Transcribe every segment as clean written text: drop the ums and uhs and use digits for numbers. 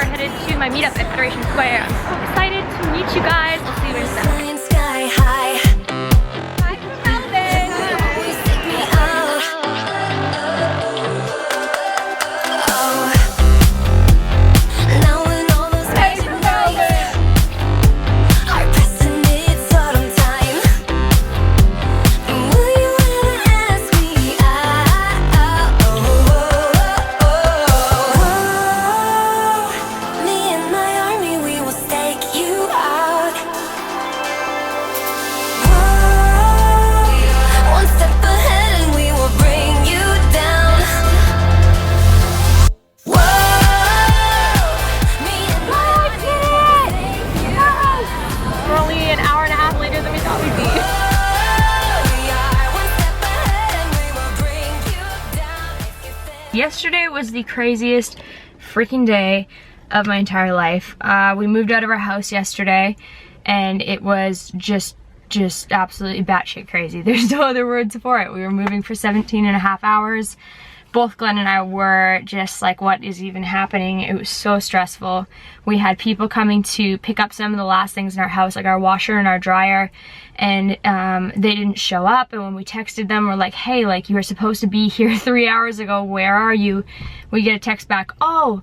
are headed to my meetup at Federation Square. I'm so excited to meet you guys. I'll see you in a second. Hi from Melbourne. Yesterday was the craziest freaking day of my entire life. We moved out of our house yesterday and it was just absolutely batshit crazy. There's no other words for it. We were moving for 17.5 hours. Both Glenn and I were just like, what is even happening? It was so stressful. We had people coming to pick up some of the last things in our house, like our washer and our dryer, and they didn't show up. And when we texted them, we're like, hey, like, you were supposed to be here 3 hours ago. Where are you? We get a text back, oh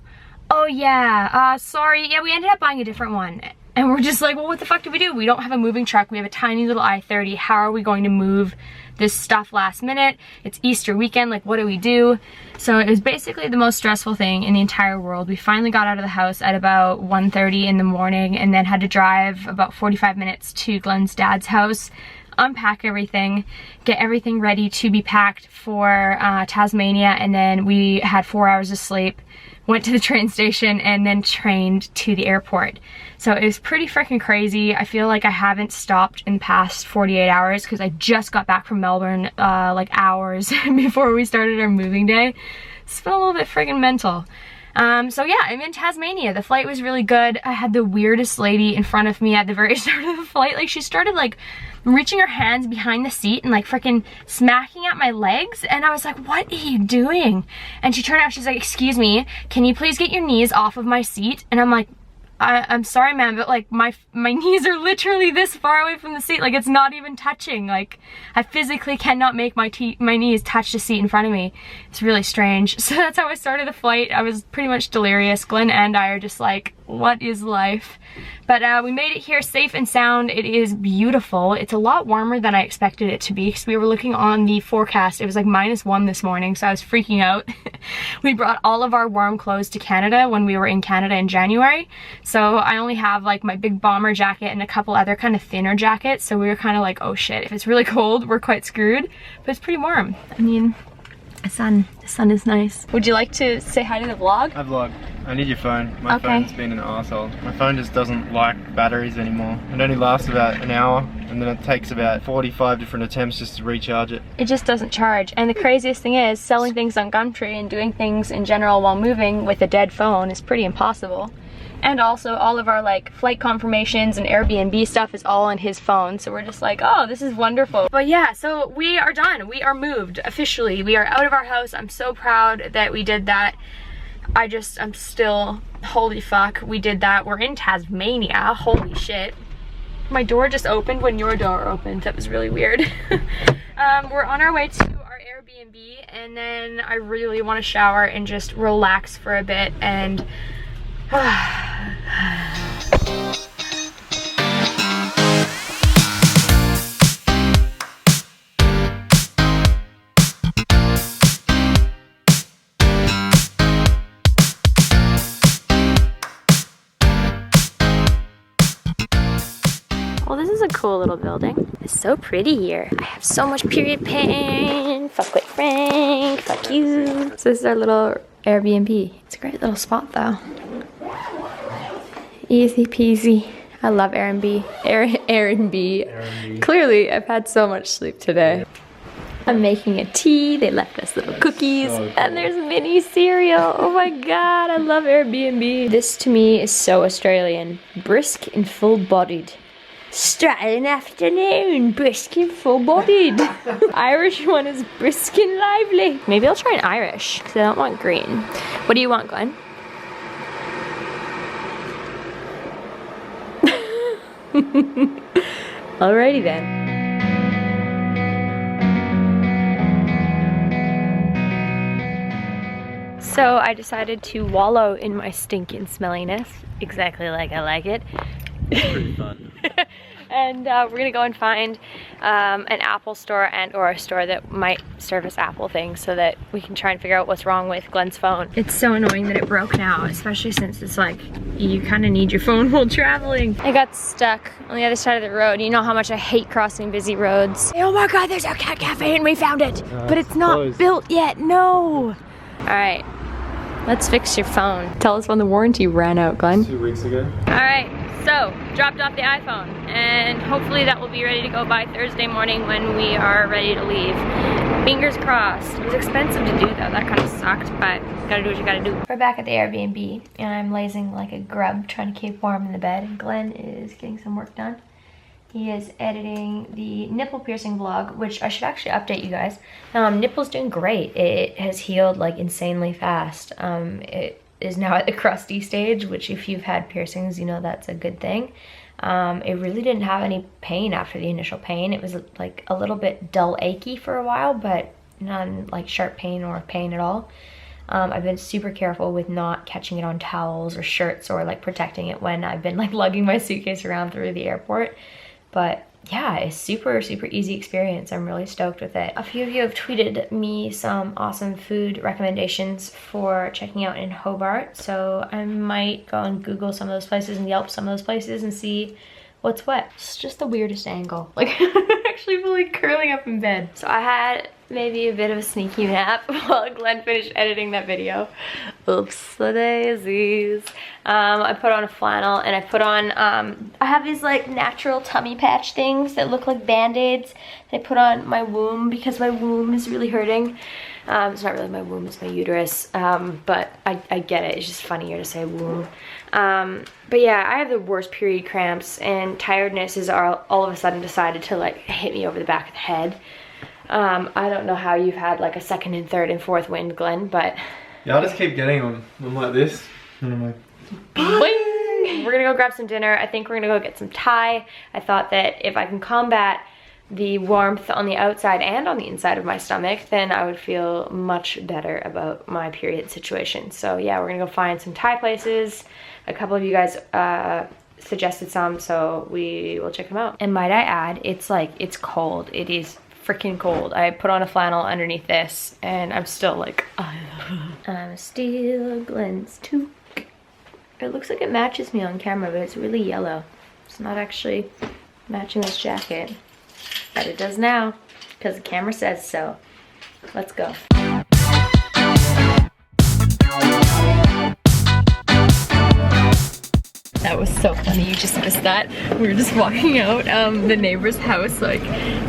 yeah, sorry. Yeah, we ended up buying a different one. And we're just like, well, what the fuck do we do? We don't have a moving truck. We have a tiny little i30. How are we going to move this stuff last minute? It's Easter weekend, like, what do we do? So it was basically the most stressful thing in the entire world. We finally got out of the house at about 1:30 in the morning and then had to drive about 45 minutes to Glenn's dad's house, unpack everything, get everything ready to be packed for Tasmania, and then we had 4 hours of sleep, went to the train station, and then trained to the airport. So it was pretty freaking crazy. I feel like I haven't stopped in the past 48 hours because I just got back from Melbourne like hours before we started our moving day. It's been a little bit freaking mental. So yeah, I'm in Tasmania. The flight was really good. I had the weirdest lady in front of me at the very start of the flight. Like, she started like reaching her hands behind the seat and like freaking smacking at my legs, and I was like, what are you doing? And she turned out, she's like, excuse me, can you please get your knees off of my seat? And I'm like, I'm sorry, ma'am, but like my knees are literally this far away from the seat. Like, it's not even touching. Like, I physically cannot make my knees touch the seat in front of me. It's really strange. So that's how I started the flight. I was pretty much delirious. Glenn and I are just like, what is life? But we made it here safe and sound. It is beautiful. It's a lot warmer than I expected it to be because we were looking on the forecast. It was like -1 this morning, so I was freaking out. We brought all of our warm clothes to Canada when we were in Canada in January. So I only have like my big bomber jacket and a couple other kind of thinner jackets. So we were kind of like, oh shit, if it's really cold, we're quite screwed. But it's pretty warm. I mean, the sun is nice. Would you like to say hi to the vlog? I vlog. I need your phone. My phone's been an arsehole. My phone just doesn't like batteries anymore. It only lasts about an hour and then it takes about 45 different attempts just to recharge it. It just doesn't charge. And the craziest thing is, selling things on Gumtree and doing things in general while moving with a dead phone is pretty impossible. And also all of our like flight confirmations and Airbnb stuff is all on his phone. So we're just like, oh, this is wonderful. But yeah, so we are done. We are moved officially. We are out of our house. I'm so proud that we did that. I'm still, holy fuck, we did that. We're in Tasmania, holy shit. My door just opened when your door opened. That was really weird. We're on our way to our Airbnb, and then I really want to shower and just relax for a bit and well, this is a cool little building. It's so pretty here. I have so much period pain. Fuck with Frank. Fuck you. So this is our little Airbnb. It's a great little spot though. Easy peasy. I love Airbnb. Airbnb. Clearly, I've had so much sleep today. I'm making a tea. They left us little cookies. And there's mini cereal. Oh my god, I love Airbnb. This to me is so Australian. Brisk and full-bodied. Australian afternoon, brisk and full-bodied. Irish one is brisk and lively. Maybe I'll try an Irish, because I don't want green. What do you want, Glenn? Alrighty then. So I decided to wallow in my stinking smelliness, exactly like I like it. It's pretty fun. And we're gonna go and find an Apple store and or a store that might service Apple things so that we can try and figure out what's wrong with Glen's phone. It's so annoying that it broke now, especially since it's like, you kind of need your phone while traveling. I got stuck on the other side of the road. You know how much I hate crossing busy roads. Oh my God, there's a cat cafe and we found it. But it's not closed. built yet, no. All right, let's fix your phone. Tell us when the warranty ran out, Glen. 2 weeks ago. All right, so dropped off the iPhone and hopefully that will be ready to go by Thursday morning when we are ready to leave. Fingers crossed. It was expensive to do though, that kind of sucked, but gotta do what you gotta do. We're back at the Airbnb and I'm lazing like a grub trying to keep warm in the bed, and Glen is getting some work done. He is editing the nipple piercing vlog, which I should actually update you guys. Nipple's doing great. It has healed like insanely fast. It is now at the crusty stage, which if you've had piercings, you know that's a good thing. It really didn't have any pain after the initial pain. It was like a little bit dull achy for a while, but none like sharp pain or pain at all. I've been super careful with not catching it on towels or shirts or like protecting it when I've been like lugging my suitcase around through the airport. But yeah, it's super easy experience. I'm really stoked with it. A few of you have tweeted me some awesome food recommendations for checking out in Hobart. So I might go and Google some of those places and Yelp some of those places and see what's what. It's just the weirdest angle. Like I'm actually fully curling up in bed. So I had maybe a bit of a sneaky nap while Glen finished editing that video. Oops the daisies. I put on a flannel and I put on, I have these like natural tummy patch things that look like band-aids that I put on my womb because my womb is really hurting. It's not really my womb, it's my uterus, but I get it, it's just funnier to say womb. But yeah, I have the worst period cramps and tiredness is all of a sudden decided to like hit me over the back of the head. I don't know how you've had like a second and third and fourth wind, Glen, but... Yeah, I just keep getting them. I'm like this, and I'm like... Boing! We're gonna go grab some dinner. I think we're gonna go get some Thai. I thought that if I can combat the warmth on the outside and on the inside of my stomach, then I would feel much better about my period situation. So yeah, we're gonna go find some Thai places. A couple of you guys suggested some, so we will check them out. And might I add, it's like, it's cold. It is freaking cold. I put on a flannel underneath this and I'm still like, I'm still Glen's toque. It looks like it matches me on camera, but it's really yellow. It's not actually matching this jacket, but it does now because the camera says so. Let's go. That was so funny, you just missed that. We were just walking out the neighbor's house, like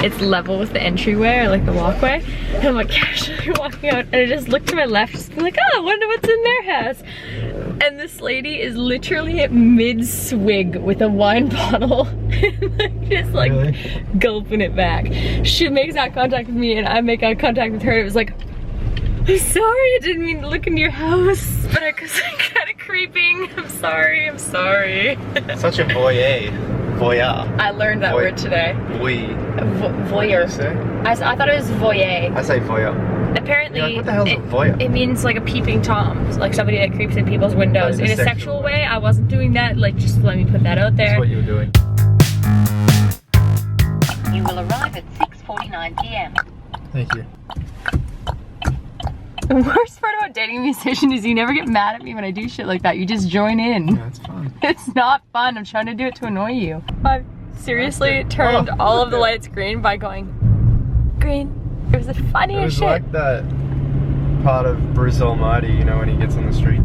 it's level with the entryway or like the walkway. And I'm like casually walking out and I just looked to my left, just be like, oh, I wonder what's in their house. And this lady is literally at mid-swig with a wine bottle and just like really? Gulping it back. She makes eye contact with me and I make eye contact with her. It was like, I'm sorry, I didn't mean to look into your house, but I was like, kind of creeping. I'm sorry, I'm sorry. Such a voyeur. Voyeur. I learned that word today. Voyeur. I thought it was voyeur. I say voyeur. Apparently, like, what the hell is a voyeur? It means like a peeping Tom, like somebody that creeps in people's windows. In a sexual way, I wasn't doing that. Like, just let me put that out there. That's what you were doing. You will arrive at 6:49 p.m. Thank you. The worst part about dating a musician is you never get mad at me when I do shit like that. You just join in. Yeah, it's fun. It's not fun. I'm trying to do it to annoy you. I seriously turned all of the lights green by going, green. It was the funniest shit. It was like that part of Bruce Almighty, you know, when he gets on the street.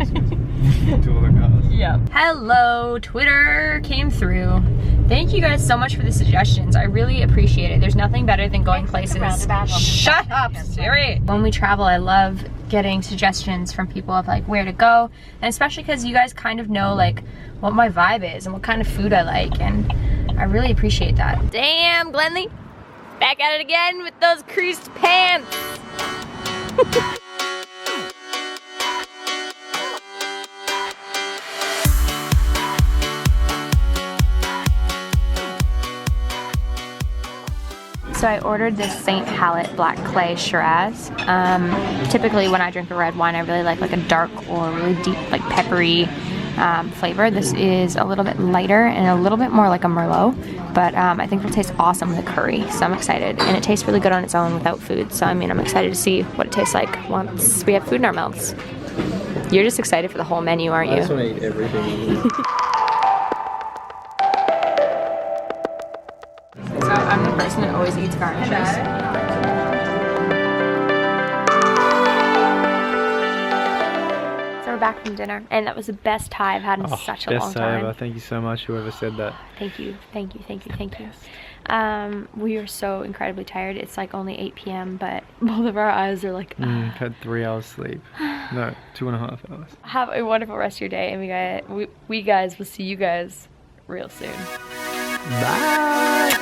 To all the cars. Yeah. Hello, Twitter came through. Thank you guys so much for the suggestions. I really appreciate it. There's nothing better than going places. Shut up, Siri. When we travel, I love getting suggestions from people of like where to go, and especially because you guys kind of know like what my vibe is and what kind of food I like, and I really appreciate that. Damn, Glenly, back at it again with those creased pants. So I ordered this St. Hallett Black Clay Shiraz. Typically when I drink a red wine, I really like a dark or really deep, like peppery flavor. This is a little bit lighter and a little bit more like a Merlot, but I think it'll taste awesome with a curry, so I'm excited. And it tastes really good on its own without food, so I mean, I'm excited to see what it tastes like once we have food in our mouths. You're just excited for the whole menu, aren't you? I just want to eat everything. So I'm the person that always eats garnishes. So we're back from dinner, and that was the best tie I've had in such a long Best time. ever. Thank you so much, whoever said that. Thank you, thank you, thank you, thank you. We are so incredibly tired. It's like only 8 p.m., but both of our eyes are like, Had 3 hours sleep. No, 2.5 hours. Have a wonderful rest of your day, and we guys will see you guys real soon. Bye!